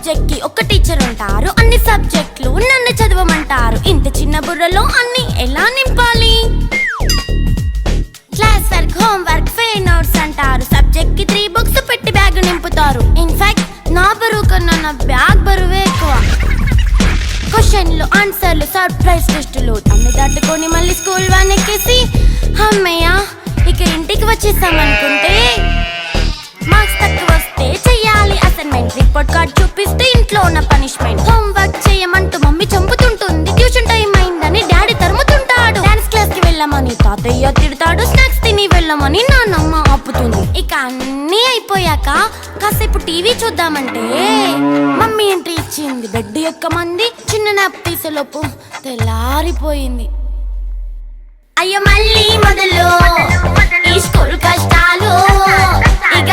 Subject కి ఒక teacher ఉంటారు, అన్ని సబ్జెక్టులు నన్ను చదవమంటారు. ఇంత చిన్న బుర్రలో అన్ని ఎలా నింపాలి? Class work, home work, fair notes అంటారు. సబ్జెక్ట్ కి 3 బుక్స్ పెట్టి బ్యాగ్ నింపుతారు. ఇన్ఫాక్ట్ నా బరువు కన్నా నా బ్యాగ్ బరువే ఎక్కువ. క్వశ్చన్లు, ఆన్సర్లు, సర్ప్రైజ్ టెస్టులు అన్ని దాటుకొని మళ్ళీ స్కూల్ వ్యాన్ ఎక్కేసి అమ్మయ్య ఇక ఇంటికి వచ్చేసామనుకుంటే మార్క్స్ తక్కువ వస్తే చెయ్యాలి అసైన్మెంట్. రిపోర్ట్ కార్డ్ చూపిస్తే ఇంట్లో ఉన్న పనిష్మెంట్. హోమ్ వర్క్ చేయమంటూ మమ్మీ చంపుతుంటుంది. ట్యూషన్ టైం అయిందని డాడీ తరుముతుంటాడు. డాన్స్ క్లాస్ కి వెళ్ళమని తాతయ్య తిడతాడు. స్నాక్స్ తిని వెళ్ళమని నాన్నమ్మ ఆపుతుంది. ఇక అన్నీ అయిపోయాక కాసేపు టీవీ చూద్దామంటే మమ్మీ ఎంట్రీ ఇచ్చింది. బెడ్ ఎక్కమంది. చిన్న నాప్ తీసేలోపు తెల్లారిపోయింది. అయ్యో మళ్ళీ మొదలు ఈ స్కూల్ కష్టాలు. ఇక